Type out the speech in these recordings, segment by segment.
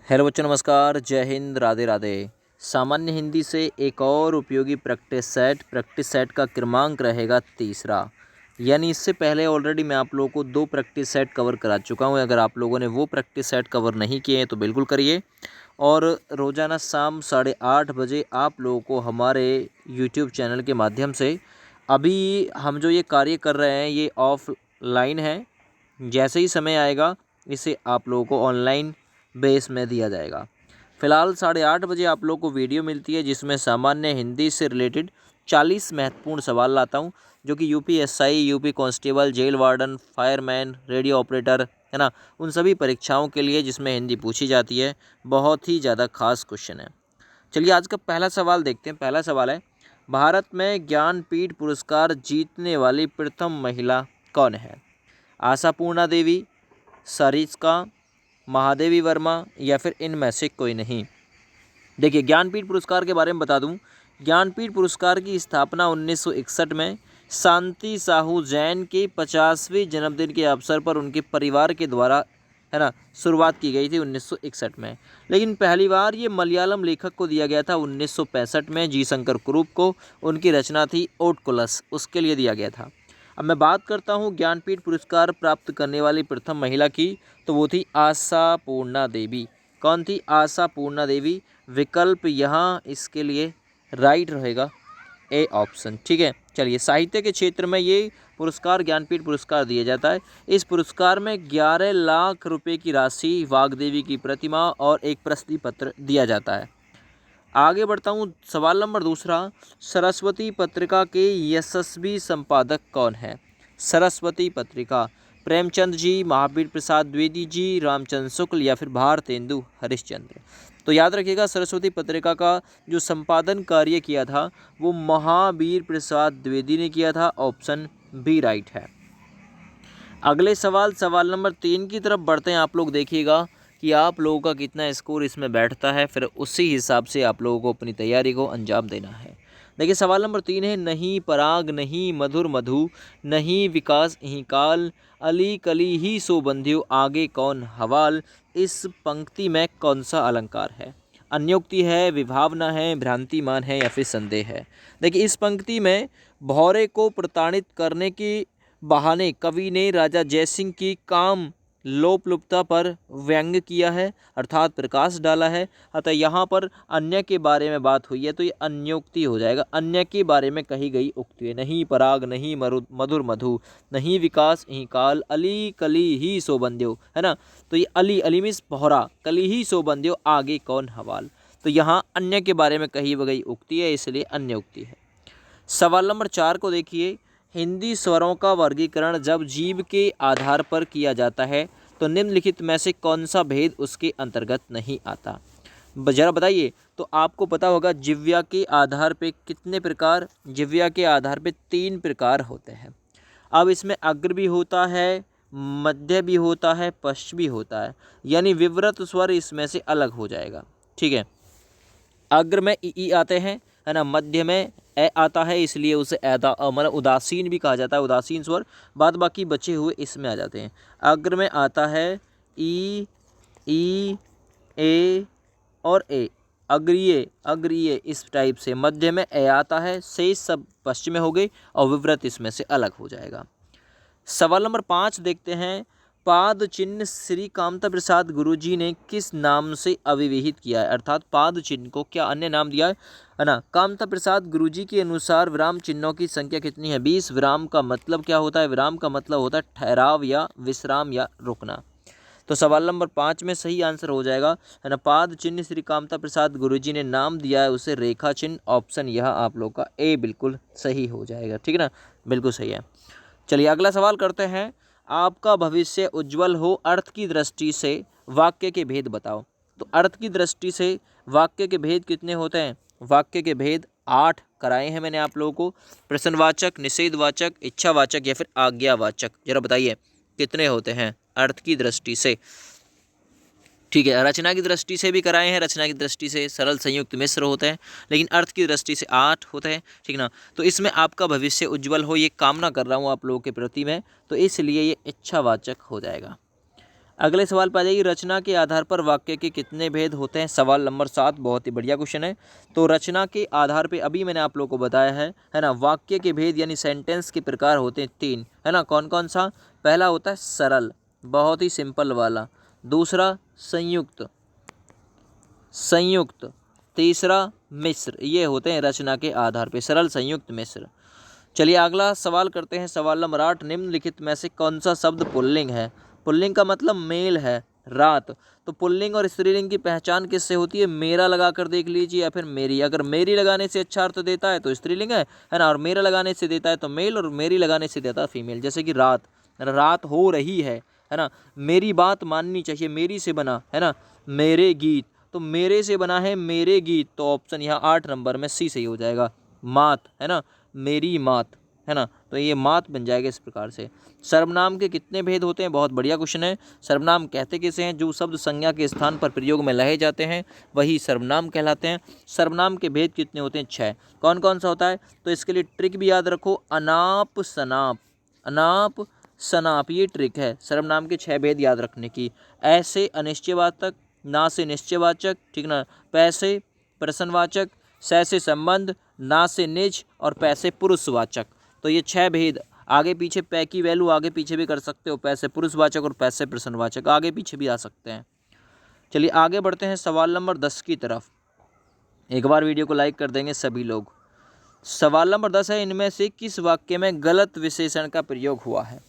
Hello बच्चों, नमस्कार, जय हिंद, राधे राधे। सामान्य हिंदी से एक और उपयोगी प्रैक्टिस सेट का क्रमांक रहेगा तीसरा। यानी इससे पहले ऑलरेडी मैं आप लोगों को 2 प्रैक्टिस सेट कवर करा चुका हूं। अगर आप लोगों ने वो प्रैक्टिस सेट कवर नहीं किए हैं तो बिल्कुल करिए। और रोज़ाना शाम 8:30 बजे आप लोगों को हमारे यूट्यूब चैनल के माध्यम से अभी हम जो ये कार्य कर रहे हैं ये ऑफलाइन है। जैसे ही समय आएगा इसे आप लोगों को ऑनलाइन बेस में दिया जाएगा। फ़िलहाल 8:30 बजे आप लोग को वीडियो मिलती है जिसमें सामान्य हिंदी से रिलेटेड 40 महत्वपूर्ण सवाल लाता हूं, जो कि UPSI, UP constable, jail warden, fireman, radio operator, है ना, उन सभी परीक्षाओं के लिए जिसमें हिंदी पूछी जाती है। बहुत ही ज़्यादा खास क्वेश्चन है। चलिए आज का पहला सवाल देखते हैं। पहला सवाल है, भारत में ज्ञानपीठ पुरस्कार जीतने वाली प्रथम महिला कौन है? आशापूर्णा देवी, सरिस्का, महादेवी वर्मा या फिर इनमें से कोई नहीं। देखिए, ज्ञानपीठ पुरस्कार के बारे में बता दूं। ज्ञानपीठ पुरस्कार की स्थापना 1961 में शांति साहू जैन के 50वें जन्मदिन के अवसर पर उनके परिवार के द्वारा, है ना, शुरुआत की गई थी 1961 में। लेकिन पहली बार ये मलयालम लेखक को दिया गया था 1965 में, जी शंकर कुरुप को। उनकी रचना थी ओटकुलस, उसके लिए दिया गया था। अब मैं बात करता हूँ ज्ञानपीठ पुरस्कार प्राप्त करने वाली प्रथम महिला की, तो वो थी आशापूर्णा देवी। कौन थी? आशापूर्णा देवी। विकल्प यहाँ इसके लिए राइट रहेगा ए ऑप्शन। ठीक है। चलिए, साहित्य के क्षेत्र में ये पुरस्कार ज्ञानपीठ पुरस्कार दिया जाता है। इस पुरस्कार में 11 लाख रुपए की राशि, वाग्देवी की प्रतिमा और एक प्रशस्ति पत्र दिया जाता है। आगे बढ़ता हूँ। सवाल नंबर दूसरा, सरस्वती पत्रिका के यशस्वी संपादक कौन है? सरस्वती पत्रिका प्रेमचंद जी, महावीर प्रसाद द्विवेदी जी, रामचंद्र शुक्ल या फिर भारतेंदु हरिश्चंद्र। तो याद रखिएगा, सरस्वती पत्रिका का जो संपादन कार्य किया था वो महावीर प्रसाद द्विवेदी ने किया था। ऑप्शन बी राइट है। अगले सवाल नंबर 3 की तरफ बढ़ते हैं। आप लोग देखिएगा कि आप लोगों का कितना स्कोर इसमें बैठता है, फिर उसी हिसाब से आप लोगों को अपनी तैयारी को अंजाम देना है। देखिए, सवाल नंबर 3 है, नहीं पराग, नहीं मधुर मधु, नहीं विकास ही काल, अली कली ही सो बंध्यो, आगे कौन हवाल। इस पंक्ति में कौन सा अलंकार है? अन्योक्ति है, विभावना है, भ्रांतिमान है या फिर संदेह है? देखिए, इस पंक्ति में भौरे को प्रताड़ित करने की बहाने कवि ने राजा जयसिंह की काम लोपलुप्तता पर व्यंग किया है, अर्थात प्रकाश डाला है। अतः यहाँ पर अन्य के बारे में बात हुई है तो ये अन्योक्ति हो जाएगा। अन्य के बारे में कही गई उक्ति है। नहीं पराग, नहीं मधुर मधु, नहीं विकास ही काल, अली कली ही सो बंध्यो, है ना। तो ये अली, अली मीन्स भौरा, कली ही सो बंध्यो, आगे कौन हवाल। तो यहाँ अन्य के बारे में कही गई उक्ति है, इसलिए अन्य उक्ति है। सवाल नंबर 4 को देखिए, हिंदी स्वरों का वर्गीकरण जब जीव के आधार पर किया जाता है तो निम्नलिखित में से कौन सा भेद उसके अंतर्गत नहीं आता? जरा बताइए। तो आपको पता होगा जिह्वा के आधार पे कितने प्रकार, जिह्वा के आधार पे 3 प्रकार होते हैं। अब इसमें अग्र भी होता है, मध्य भी होता है, पश्च भी होता है, यानी विवृत स्वर इसमें से अलग हो जाएगा। ठीक है। अग्र में ई आते हैं, है ना, मध्य में ए आता है, इसलिए उसे मतलब उदासीन भी कहा जाता है, उदासीन स्वर। बाद बाकी बचे हुए इसमें आ जाते हैं। अग्र में आता है ई ए और ए, अग्रीय अग्रीय इस टाइप से। मध्य में ए आता है, शेष सब पश्चिम में हो गई और विवृत इसमें से अलग हो जाएगा। सवाल नंबर 5 देखते हैं। पाद चिन्ह श्री कामता प्रसाद गुरुजी ने किस नाम से अविवाहित किया है? अर्थात पाद चिन्ह को क्या अन्य नाम दिया है ना। कामता प्रसाद गुरुजी के अनुसार विराम चिन्हों की संख्या कितनी है? 20। विराम का मतलब क्या होता है? विराम का मतलब होता है ठहराव या विश्राम या रुकना। तो सवाल नंबर 5 में सही आंसर हो जाएगा, है ना, पाद चिन्ह श्री कामता प्रसाद गुरुजी ने नाम दिया है उसे रेखा चिन्ह। ऑप्शन यह आप लोग का ए बिल्कुल सही हो जाएगा। ठीक है ना, बिल्कुल सही है। चलिए अगला सवाल करते हैं। आपका भविष्य उज्जवल हो, अर्थ की दृष्टि से वाक्य के भेद बताओ। तो अर्थ की दृष्टि से वाक्य के भेद कितने होते हैं? वाक्य के भेद 8 कराए हैं मैंने आप लोगों को। प्रश्नवाचक, निषेधवाचक, इच्छावाचक या फिर आज्ञावाचक। जरा बताइए कितने होते हैं अर्थ की दृष्टि से? ठीक है, रचना की दृष्टि से भी कराए हैं। रचना की दृष्टि से सरल, संयुक्त, मिश्र होते हैं, लेकिन अर्थ की दृष्टि से 8 होते हैं। ठीक ना। तो इसमें आपका भविष्य उज्जवल हो, ये कामना कर रहा हूँ आप लोगों के प्रति में, तो इसलिए ये इच्छावाचक हो जाएगा। अगले सवाल पे आ जाइए, रचना के आधार पर वाक्य के कितने भेद होते हैं। सवाल नंबर 7 बहुत ही बढ़िया क्वेश्चन है। तो रचना के आधार पे अभी मैंने आप लोगों को बताया है ना, वाक्य के भेद यानी सेंटेंस के प्रकार होते हैं 3, है ना। कौन कौन सा? पहला होता है सरल, बहुत ही सिंपल वाला। दूसरा संयुक्त, तीसरा मिश्र। ये होते हैं रचना के आधार पे, सरल, संयुक्त, मिश्र। चलिए अगला सवाल करते हैं। सवाल नंबर 8, निम्नलिखित में से कौन सा शब्द पुल्लिंग है? पुल्लिंग का मतलब मेल है, रात। तो पुल्लिंग और स्त्रीलिंग की पहचान किससे होती है? मेरा लगा कर देख लीजिए या फिर मेरी। अगर मेरी लगाने से अच्छा अर्थ देता है तो स्त्रीलिंग है ना, और मेरा लगाने से देता है तो मेल, और मेरी लगाने से देता है फीमेल। जैसे कि रात, रात हो रही है ना। मेरी बात माननी चाहिए, मेरी से बना है ना। मेरे गीत, तो मेरे से बना है मेरे गीत, तो ऑप्शन यहाँ 8 नंबर में सी सही हो जाएगा। मात, है ना, मेरी मात, है ना, तो ये मात बन जाएगा इस प्रकार से। सर्वनाम के कितने भेद होते हैं? बहुत बढ़िया क्वेश्चन है। सर्वनाम कहते किसे हैं? जो शब्द संज्ञा के स्थान पर प्रयोग में लहे जाते हैं वही सर्वनाम कहलाते हैं। सर्वनाम के भेद कितने होते हैं? 6। कौन कौन सा होता है? तो इसके लिए ट्रिक भी याद रखो, अनाप शनाप, अनाप शनाप, ये ट्रिक है सर्वनाम के 6 भेद याद रखने की। ऐसे अनिश्चयवाचक, ना से निश्चयवाचक, ठीक ना, पैसे प्रश्नवाचक, से संबंध, ना से निज, और पैसे पुरुषवाचक। तो ये 6 भेद, आगे पीछे पै की वैल्यू आगे पीछे भी कर सकते हो, पैसे पुरुषवाचक और पैसे प्रश्नवाचक आगे पीछे भी आ सकते हैं। चलिए आगे बढ़ते हैं सवाल नंबर 10 की तरफ। एक बार वीडियो को लाइक कर देंगे सभी लोग। सवाल नंबर 10 है, इनमें से किस वाक्य में गलत विशेषण का प्रयोग हुआ है?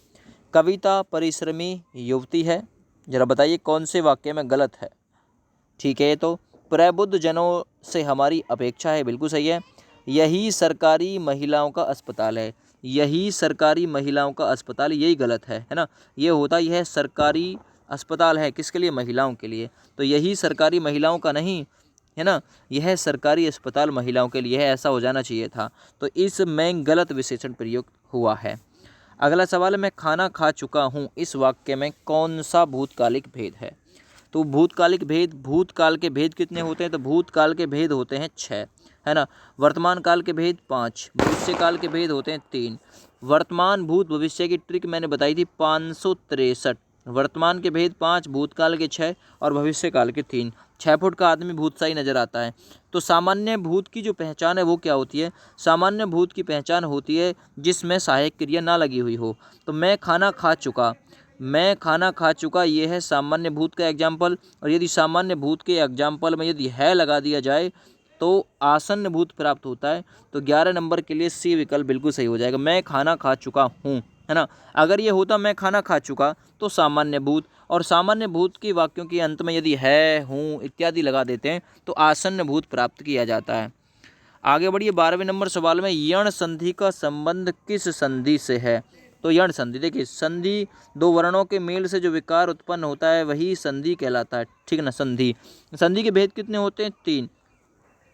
कविता परिश्रमी युवती है। जरा बताइए कौन से वाक्य में गलत है? ठीक है, तो प्रबुद्ध जनों से हमारी अपेक्षा है, बिल्कुल सही है। यही सरकारी महिलाओं का अस्पताल है, यही सरकारी महिलाओं का अस्पताल, यही गलत है ना। ये होता ही है सरकारी अस्पताल है किसके लिए? महिलाओं के लिए। तो यही सरकारी महिलाओं का नहीं, है ना, यह सरकारी अस्पताल महिलाओं के लिए है, ऐसा हो जाना चाहिए था। तो इसमें गलत विशेषण प्रयोग हुआ है। अगला सवाल है, मैं खाना खा चुका हूँ, इस वाक्य में कौन सा भूतकालिक भेद है? तो भूतकालिक भेद, भूतकाल के भेद कितने होते हैं? तो भूतकाल के भेद होते हैं 6, है ना। वर्तमान काल के भेद 5, भविष्य काल के भेद होते हैं 3। वर्तमान भूत भविष्य की ट्रिक मैंने बताई थी 563। वर्तमान के भेद 5, भूतकाल के 6 और भविष्य काल के 3। 6 फुट का आदमी भूत सा ही नजर आता है। तो सामान्य भूत की जो पहचान है वो क्या होती है? सामान्य भूत की पहचान होती है जिसमें सहायक क्रिया ना लगी हुई हो। तो मैं खाना खा चुका, मैं खाना खा चुका, ये है सामान्य भूत का एग्जाम्पल। और यदि सामान्य भूत के एग्जाम्पल में यदि है लगा दिया जाए तो आसन्न भूत प्राप्त होता है। तो 11 नंबर के लिए सी विकल्प बिल्कुल सही हो जाएगा, मैं खाना खा चुका हूँ, है ना। अगर ये होता मैं खाना खा चुका तो सामान्य भूत, और सामान्य भूत के वाक्यों के अंत में यदि है, हूँ इत्यादि लगा देते हैं तो आसन्न भूत प्राप्त किया जाता है। आगे बढ़िए 12वें नंबर सवाल में, यण संधि का संबंध किस संधि से है? तो यण संधि, देखिए संधि दो वर्णों के मेल से जो विकार उत्पन्न होता है वही संधि कहलाता है, ठीक ना। संधि, संधि के भेद कितने होते हैं? 3।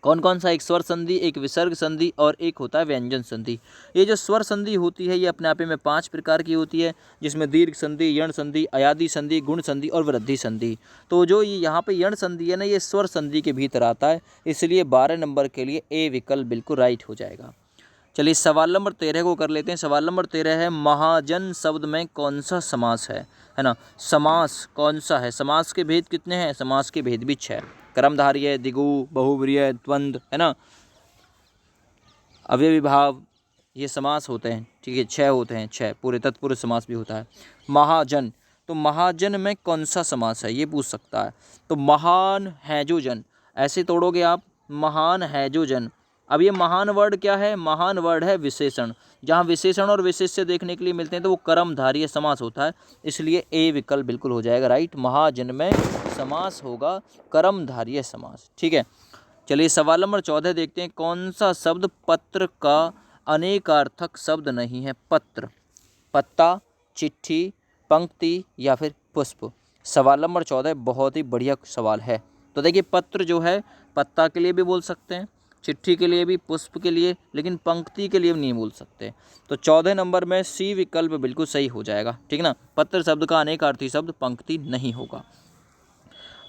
कौन कौन सा? एक स्वर संधि, एक विसर्ग संधि और एक होता है व्यंजन संधि। ये जो स्वर संधि होती है ये अपने आप में 5 प्रकार की होती है, जिसमें दीर्घ संधि, यण संधि, अयादि संधि, गुण संधि और वृद्धि संधि। तो जो ये यहाँ पे यण संधि है ना, ये स्वर संधि के भीतर आता है, इसलिए 12 नंबर के लिए ए विकल्प बिल्कुल राइट हो जाएगा। चलिए सवाल नंबर 13 को कर लेते हैं। सवाल नंबर 13 है, महाजन शब्द में कौन सा समास है ना। समास कौन सा है? समास के भेद कितने हैं? समास के भेद भी 6। कर्मधारय, दिगु, बहुव्रीहि, द्वंद्व, है ना, अव्ययी भाव, ये समास होते हैं, ठीक है, 6 होते हैं, 6। पूरे तत्पुरुष समास भी होता है। महाजन, तो महाजन में कौन सा समास है ये पूछ सकता है। तो महान है जो जन, ऐसे तोड़ोगे आप, महान है जो जन। अब ये महान वर्ड क्या है? महान वर्ड है विशेषण। जहाँ विशेषण और विशेष्य देखने के लिए मिलते हैं तो वो कर्मधारय समास होता है, इसलिए ए विकल्प बिल्कुल हो जाएगा राइट। महाजन में समास होगा कर्मधारय समास, ठीक है। चलिए सवाल नंबर 14 देखते हैं, कौन सा शब्द पत्र का अनेकार्थक शब्द नहीं है? पत्र, पत्ता, चिट्ठी, पंक्ति या फिर पुष्प। सवाल नंबर 14 बहुत ही बढ़िया सवाल है। तो देखिए पत्र जो है पत्ता के लिए भी बोल सकते हैं, चिट्ठी के लिए भी, पुष्प के लिए, लेकिन पंक्ति के लिए नहीं बोल सकते। तो 14 नंबर में सी विकल्प बिल्कुल सही हो जाएगा, ठीक ना। पत्र शब्द का अनेकार्थी शब्द पंक्ति नहीं होगा।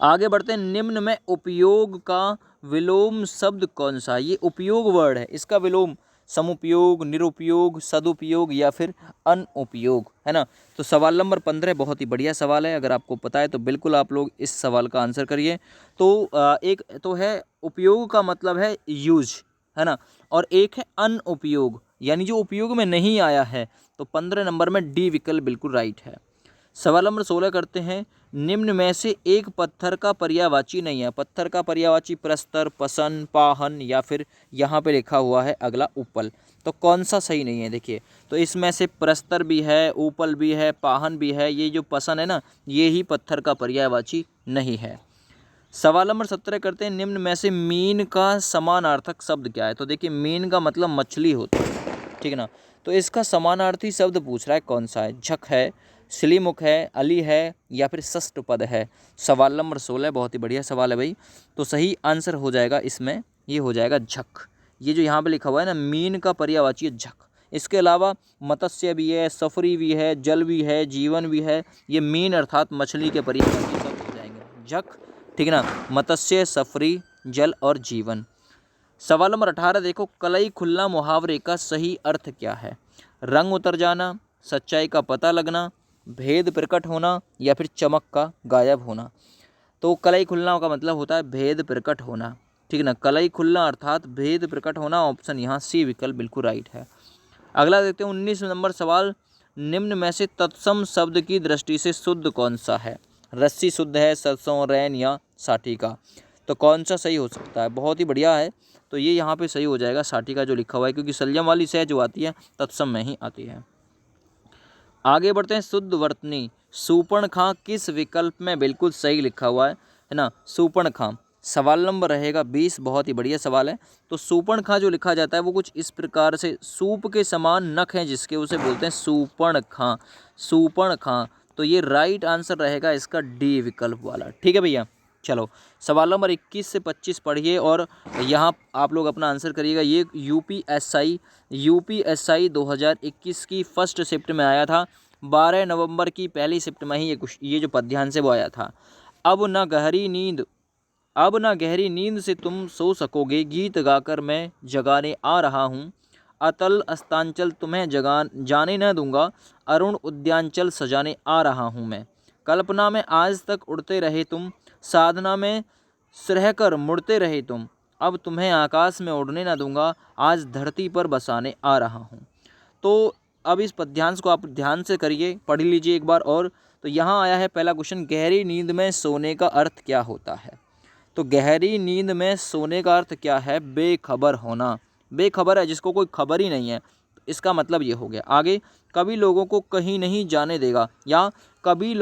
आगे बढ़ते हैं, निम्न में उपयोग का विलोम शब्द कौन सा? ये उपयोग वर्ड है, इसका विलोम समुपयोग, निरुपयोग, सदुपयोग या फिर अनुपयोग, है ना। तो सवाल नंबर 15 बहुत ही बढ़िया सवाल है, अगर आपको पता है तो बिल्कुल आप लोग इस सवाल का आंसर करिए। तो एक तो है उपयोग का मतलब है यूज, है ना, और एक है अनुपयोग यानी जो उपयोग में नहीं आया है। तो 15 नंबर में डी विकल्प बिल्कुल राइट है। सवाल नंबर 16 करते हैं, निम्न में से एक पत्थर का पर्यायवाची नहीं है। पत्थर का पर्यायवाची प्रस्तर, पसन, पाहन या फिर यहाँ पे लिखा हुआ है अगला उपल। तो कौन सा सही नहीं है देखिए, तो इसमें से प्रस्तर भी है, उपल भी है, पाहन भी है, ये जो पसन है ना, ये ही पत्थर का पर्यायवाची नहीं है। सवाल नंबर 17 करते हैं, निम्न में से मीन का समानार्थक शब्द क्या है। तो देखिए मीन का मतलब मछली होता है, ठीक है ना। तो इसका समानार्थी शब्द पूछ रहा है कौन सा है। झक है, सिलीमुख है, अली है या फिर षष्ठपद है। सवाल नंबर 16 बहुत ही बढ़िया सवाल है भाई। तो सही आंसर हो जाएगा इसमें, ये हो जाएगा झक। ये जो यहाँ पे लिखा हुआ है ना, मीन का पर्यायवाची है झक। इसके अलावा मत्स्य भी है, सफरी भी है, जल भी है, जीवन भी है। ये मीन अर्थात मछली के पर्यायवाची शब्द हो जाएंगे झक, ठीक है ना। मत्स्य, सफरी, जल और जीवन। सवाल नंबर 18 देखो, कलई खुल्ला मुहावरे का सही अर्थ क्या है। रंग उतर जाना, सच्चाई का पता लगना, भेद प्रकट होना या फिर चमक का गायब होना। तो कलई खुल्ला का मतलब होता है भेद प्रकट होना, ठीक है ना। कलई खुल्ला अर्थात भेद प्रकट होना, ऑप्शन यहाँ सी विकल्प बिल्कुल राइट है। अगला देखते हैं 19 नंबर सवाल, निम्न में से तत्सम शब्द की दृष्टि से शुद्ध कौन सा है। रस्सी शुद्ध है, सरसों, रैन या साठिका। तो कौन सा सही हो सकता है, बहुत ही बढ़िया है। तो ये यहाँ पे सही हो जाएगा साठिका जो लिखा हुआ है, क्योंकि संयम वाली सह जो आती है तत्सम में ही आती है। आगे बढ़ते हैं, शुद्ध वर्तनी सूपणखा किस विकल्प में बिल्कुल सही लिखा हुआ है ना। सूपणखा सवाल नंबर रहेगा 20, बहुत ही बढ़िया सवाल है। तो सूपणखा जो लिखा जाता है वो कुछ इस प्रकार से, सूप के समान नख हैं जिसके, उसे बोलते हैं सूपणखा। सूपणखा, तो ये राइट आंसर रहेगा इसका डी विकल्प वाला, ठीक है भैया। चलो सवाल नंबर 21 से 25 पढ़िए और यहाँ आप लोग अपना आंसर करिएगा। ये यूपीएसआई 2021 की फर्स्ट शिफ्ट में आया था। 12 नवंबर की पहली शिफ्ट में ही ये जो पद्यांश है वो आया था। अब न गहरी नींद से तुम सो सकोगे, गीत गाकर मैं जगाने आ रहा हूँ। अतल अस्तांचल तुम्हें जाने न दूंगा, अरुण उद्यानचल सजाने आ रहा हूँ मैं। कल्पना में आज तक उड़ते रहे तुम, साधना में रहकर मुड़ते रहे तुम। अब तुम्हें आकाश में उड़ने न दूंगा, आज धरती पर बसाने आ रहा हूँ। तो अब इस पद्यांश को आप ध्यान से करिए, पढ़ लीजिए एक बार और। तो यहाँ आया है पहला क्वेश्चन, गहरी नींद में सोने का अर्थ क्या होता है। तो गहरी नींद में सोने का अर्थ क्या है, बेखबर होना। बेखबर है जिसको कोई खबर ही नहीं है, तो इसका मतलब ये हो गया। आगे, कभी लोगों को कहीं नहीं जाने देगा, या कभी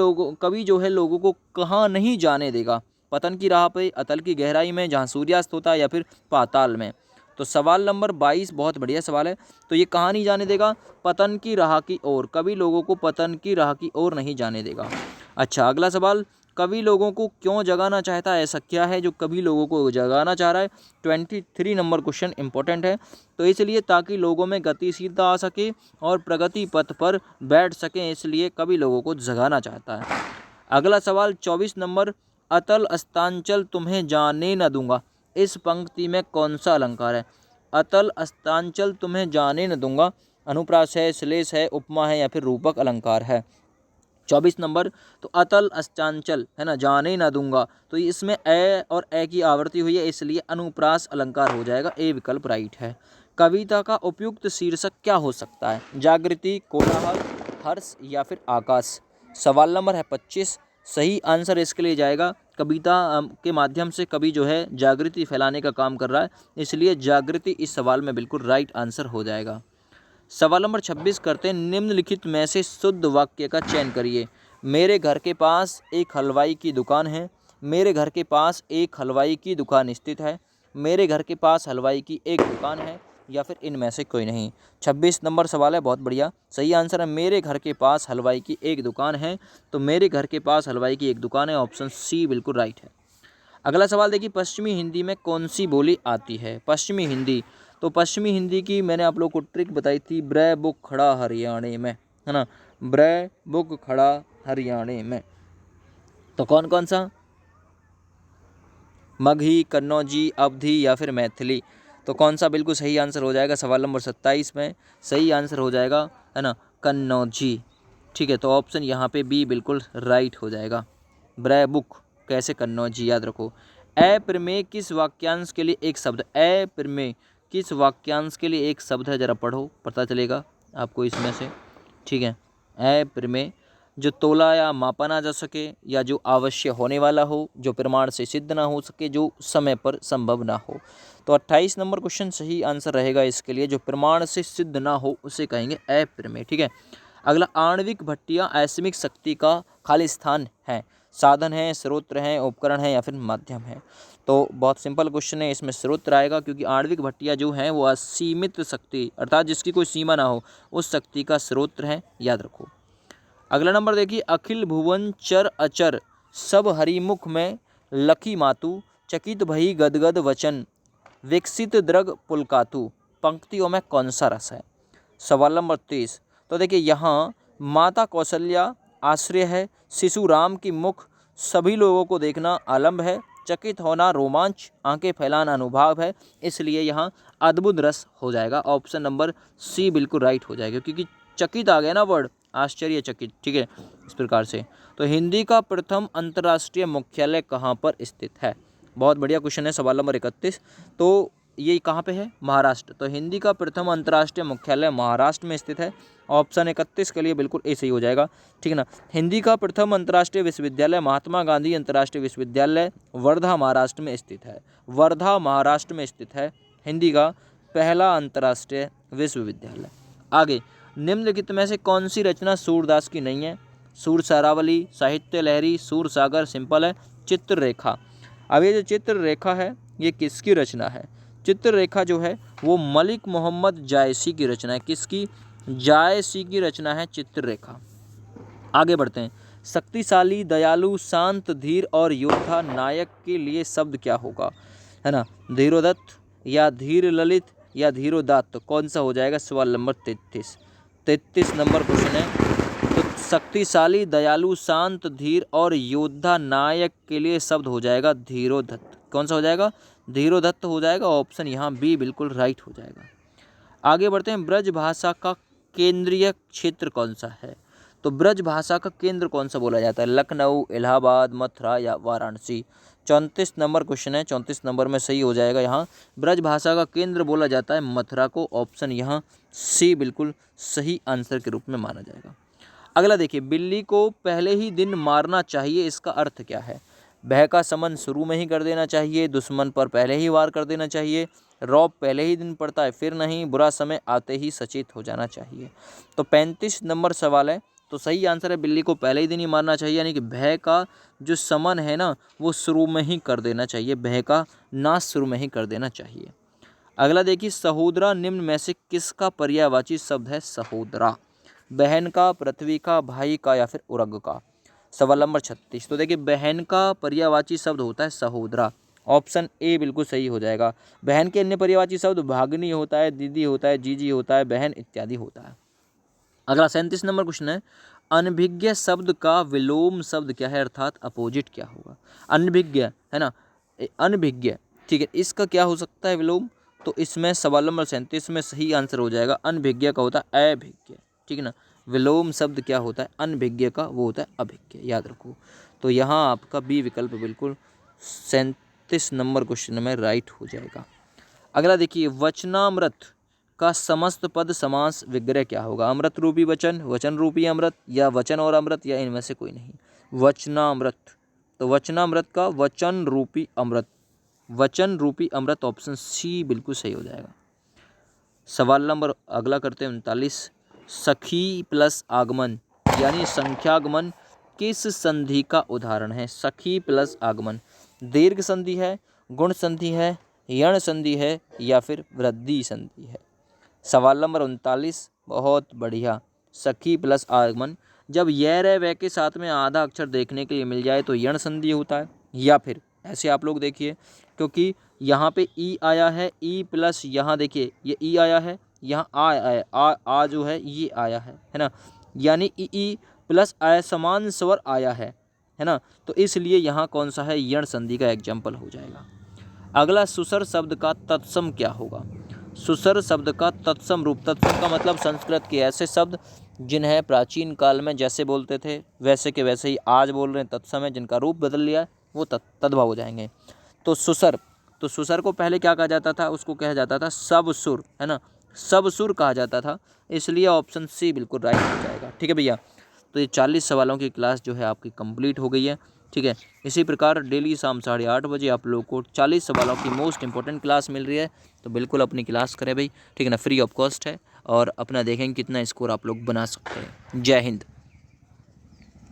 जो है लोगों को कहाँ नहीं जाने देगा। पतन की राह पे, अतल की गहराई में जहाँ सूर्यास्त होता है, या फिर पाताल में। तो सवाल नंबर 22 बहुत बढ़िया सवाल है। तो ये कहाँ नहीं जाने देगा, पतन की राह की ओर, कभी लोगों को पतन की राह की ओर नहीं जाने देगा। अच्छा अगला सवाल, कभी लोगों को क्यों जगाना चाहता है, ऐसा क्या है जो कभी लोगों को जगाना चाह रहा है। 23 नंबर क्वेश्चन इंपॉर्टेंट है। तो इसलिए ताकि लोगों में गतिशीलता आ सके और प्रगति पथ पर बैठ सकें, इसलिए कभी लोगों को जगाना चाहता है। अगला सवाल 24 नंबर, अतल अस्तांचल तुम्हें जाने न दूंगा, इस पंक्ति में कौन सा अलंकार है। अतल अस्तांचल तुम्हें जाने न दूंगा अनुप्रास है, श्लेष है, उपमा है या फिर रूपक अलंकार है। 24 नंबर, तो अतल अस्तांचल है ना, जाने ना दूंगा, तो इसमें ए और ए की आवृत्ति हुई है, इसलिए अनुप्रास अलंकार हो जाएगा, ए विकल्प राइट है। कविता का उपयुक्त शीर्षक क्या हो सकता है, जागृति, कोलाहल, हर्ष या फिर आकाश। सवाल नंबर है 25, सही आंसर इसके लिए जाएगा, कविता के माध्यम से कवि जो है जागृति फैलाने का काम कर रहा है, इसलिए जागृति इस सवाल में बिल्कुल राइट आंसर हो जाएगा। सवाल नंबर 26 करते हैं, निम्नलिखित में से शुद्ध वाक्य का चयन करिए। मेरे घर के पास एक हलवाई की दुकान है, मेरे घर के पास एक हलवाई की दुकान स्थित है, मेरे घर के पास हलवाई की एक दुकान है, या फिर इनमें से कोई नहीं। 26 नंबर सवाल है, बहुत बढ़िया। सही आंसर है मेरे घर के पास हलवाई की एक दुकान है। तो मेरे घर के पास हलवाई की एक दुकान है, ऑप्शन सी बिल्कुल राइट है। अगला सवाल देखिए, पश्चिमी हिंदी में कौन सी बोली आती है। पश्चिमी हिंदी, तो पश्चिमी हिंदी की मैंने आप लोग को ट्रिक बताई थी, ब्रै बुक खड़ा हरियाणे में, है ना, ब्रै बुक खड़ा हरियाणे में। तो कौन कौन सा, मगही, कन्नौजी, अवधी या फिर मैथिली। तो कौन सा बिल्कुल सही आंसर हो जाएगा सवाल नंबर 27 में? सही आंसर हो जाएगा, है ना, कन्नौजी। ठीक है, तो ऑप्शन यहाँ पे बी बिल्कुल राइट हो जाएगा। ब्रैबुक कैसे कन्नौजी, याद रखो। अप्रमेय किस वाक्यांश के लिए एक शब्द, अप्रमेय किस वाक्यांश के लिए एक शब्द है, जरा पढ़ो, पता चलेगा आपको इसमें से। ठीक है, अप्रमेय जो तोला या मापा ना जा सके, या जो अवश्य होने वाला हो, जो प्रमाण से सिद्ध ना हो सके, जो समय पर संभव ना हो। तो 28 नंबर क्वेश्चन सही आंसर रहेगा इसके लिए, जो प्रमाण से सिद्ध ना हो उसे कहेंगे अप्रमेय। ठीक है, अगला, आणविक भट्टियाँ असीमित शक्ति का खाली स्थान है, साधन है, स्रोत है, उपकरण है या फिर माध्यम है। तो बहुत सिंपल क्वेश्चन है, इसमें स्रोत आएगा, क्योंकि आणविक भट्टियाँ जो हैं वो असीमित शक्ति अर्थात जिसकी कोई सीमा ना हो उस शक्ति का स्रोत है, याद रखो। अगला नंबर देखिए, अखिल भुवन चर अचर सब हरिमुख में लखी मातु, चकित भई गदगद वचन विकसित द्रग पुलकातु, पंक्तियों में कौन सा रस है? सवाल नंबर 30। तो देखिए यहाँ माता कौशल्या आश्रय है, शिशु राम की मुख सभी लोगों को देखना आलम्ब है, चकित होना रोमांच, आंखें फैलाना अनुभाव है, इसलिए यहाँ अद्भुत रस हो जाएगा। ऑप्शन नंबर सी बिल्कुल राइट हो जाएगा, क्योंकि चकित आ गया ना वर्ड, आश्चर्यचकित। ठीक है, इस प्रकार से। तो हिंदी का प्रथम अंतर्राष्ट्रीय मुख्यालय कहाँ पर स्थित है? बहुत बढ़िया क्वेश्चन है, सवाल नंबर 31। तो ये कहाँ पे है? महाराष्ट्र। तो हिंदी का प्रथम अंतर्राष्ट्रीय मुख्यालय महाराष्ट्र में स्थित है। ऑप्शन 31 के लिए बिल्कुल ए सही हो जाएगा। ठीक है ना। हिंदी का प्रथम अंतर्राष्ट्रीय विश्वविद्यालय महात्मा गांधी अंतर्राष्ट्रीय विश्वविद्यालय वर्धा महाराष्ट्र में स्थित है। वर्धा महाराष्ट्र में स्थित है हिंदी का पहला अंतर्राष्ट्रीय विश्वविद्यालय। आगे, निम्नलिखित में से कौन सी रचना सूरदास की नहीं है? सूर सारावली, साहित्य लहरी, सूर सागर, सिंपल है, चित्ररेखा। अब ये जो चित्ररेखा है ये किसकी रचना है? चित्ररेखा जो है वो मलिक मोहम्मद जायसी की रचना है। किसकी? जायसी की रचना है चित्ररेखा। आगे बढ़ते हैं। शक्तिशाली, दयालु, शांत, धीर और योद्धा नायक के लिए शब्द क्या होगा? है ना, धीरोदत्त या धीर ललित या धीरोदात्त, कौन सा हो जाएगा? सवाल नंबर 33 नंबर क्वेश्चन है। तो शक्तिशाली, दयालु, शांत, धीर और योद्धा नायक के लिए शब्द हो जाएगा धीरोदत्त। कौन सा हो जाएगा? धीरोदत्त हो जाएगा। ऑप्शन यहाँ बी बिल्कुल राइट हो जाएगा। आगे बढ़ते हैं। ब्रज भाषा का केंद्रीय क्षेत्र कौन सा है? तो ब्रज भाषा का केंद्र कौन सा बोला जाता है? लखनऊ, इलाहाबाद, मथुरा या वाराणसी। 34 नंबर क्वेश्चन है, 34 नंबर में सही हो जाएगा। यहाँ ब्रज भाषा का केंद्र बोला जाता है मथुरा को। ऑप्शन यहाँ सी बिल्कुल सही आंसर के रूप में माना जाएगा। अगला देखिए, बिल्ली को पहले ही दिन मारना चाहिए, इसका अर्थ क्या है? भय का समन शुरू में ही कर देना चाहिए, दुश्मन पर पहले ही वार कर देना चाहिए, रौब पहले ही दिन पड़ता है फिर नहीं, बुरा समय आते ही सचेत हो जाना चाहिए। तो 35 नंबर सवाल है, तो सही आंसर है बिल्ली को पहले ही दिन ही मारना चाहिए, यानी कि भय का जो समन है ना वो शुरू में ही कर देना चाहिए, भय का नाश शुरू में ही कर देना चाहिए। अगला देखिए, सहोदरा निम्न में से किसका पर्यायवाची शब्द है? सहोदरा बहन का, पृथ्वी का, भाई का या फिर उरग का। सवाल नंबर 36। तो देखिए, बहन का पर्यायवाची शब्द होता है सहोदरा। ऑप्शन ए बिल्कुल सही हो जाएगा। बहन के अन्य पर्यायवाची शब्द भागनी होता है, दीदी होता है, जीजी होता है, बहन इत्यादि होता है। अगला 37 नंबर क्वेश्चन है, अनभिज्ञ शब्द का विलोम शब्द क्या है, अर्थात अपोजिट क्या होगा? अनभिज्ञ है ना, अनभिज्ञ, ठीक है, इसका क्या हो सकता है विलोम? तो इसमें सवाल नंबर 37 में सही आंसर हो जाएगा अनभिज्ञ का होता है अभिज्ञ। ठीक है ना, विलोम शब्द क्या होता है अनभिज्ञ का? वो होता है अभिज्ञ, याद रखो। तो यहाँ आपका बी विकल्प बिल्कुल 37 नंबर क्वेश्चन में राइट हो जाएगा। अगला देखिए, वचनामृत का समस्त पद समास विग्रह क्या होगा? अमृत रूपी वचन, वचन रूपी अमृत, या वचन और अमृत, या इनमें से कोई नहीं। वचनामृत, तो वचनामृत का वचन रूपी अमृत, वचन रूपी अमृत, ऑप्शन सी बिल्कुल सही हो जाएगा। सवाल नंबर अगला करते हैं 39। सखी प्लस आगमन यानी संख्यागमन किस संधि का उदाहरण है? सखी प्लस आगमन दीर्घ संधि है, गुण संधि है, यण संधि है या फिर वृद्धि संधि है? सवाल नंबर 39, बहुत बढ़िया। सखी प्लस आगमन, जब यह रे वे के साथ में आधा अक्षर देखने के लिए मिल जाए तो यण संधि होता है, या फिर ऐसे आप लोग देखिए, क्योंकि यहाँ पे ई आया है, ई प्लस यहाँ देखिए ये ई आया है, यहाँ आ आया, आ जो है ये आया है ना, यानी ई प्लस असमान स्वर आया है ना, तो इसलिए यहाँ कौन सा है? यण संधि का एग्जाम्पल हो जाएगा। अगला सुसर शब्द का तत्सम क्या होगा? सुसर शब्द का तत्सम रूप, तत्सम का मतलब संस्कृत के ऐसे शब्द जिन्हें प्राचीन काल में जैसे बोलते थे वैसे के वैसे ही आज बोल रहे हैं तत्सम है, जिनका रूप बदल लिया है वो तद्भव हो जाएंगे। तो सुसर, तो सुसर को पहले क्या कहा जाता था? उसको कहा जाता था सब सुर, है ना, सब सुर कहा जाता था, इसलिए ऑप्शन सी बिल्कुल राइट हो जाएगा। ठीक है भैया, तो ये 40 सवालों की क्लास जो है आपकी कंप्लीट हो गई है। ठीक है, इसी प्रकार डेली शाम 8:30 आप लोगों को 40 सवालों की मोस्ट इंपॉर्टेंट क्लास मिल रही है, तो बिल्कुल अपनी क्लास करें भाई। ठीक है ना, फ्री ऑफ कॉस्ट है, और अपना देखेंगे कितना स्कोर आप लोग बना सकते हैं। जय हिंद।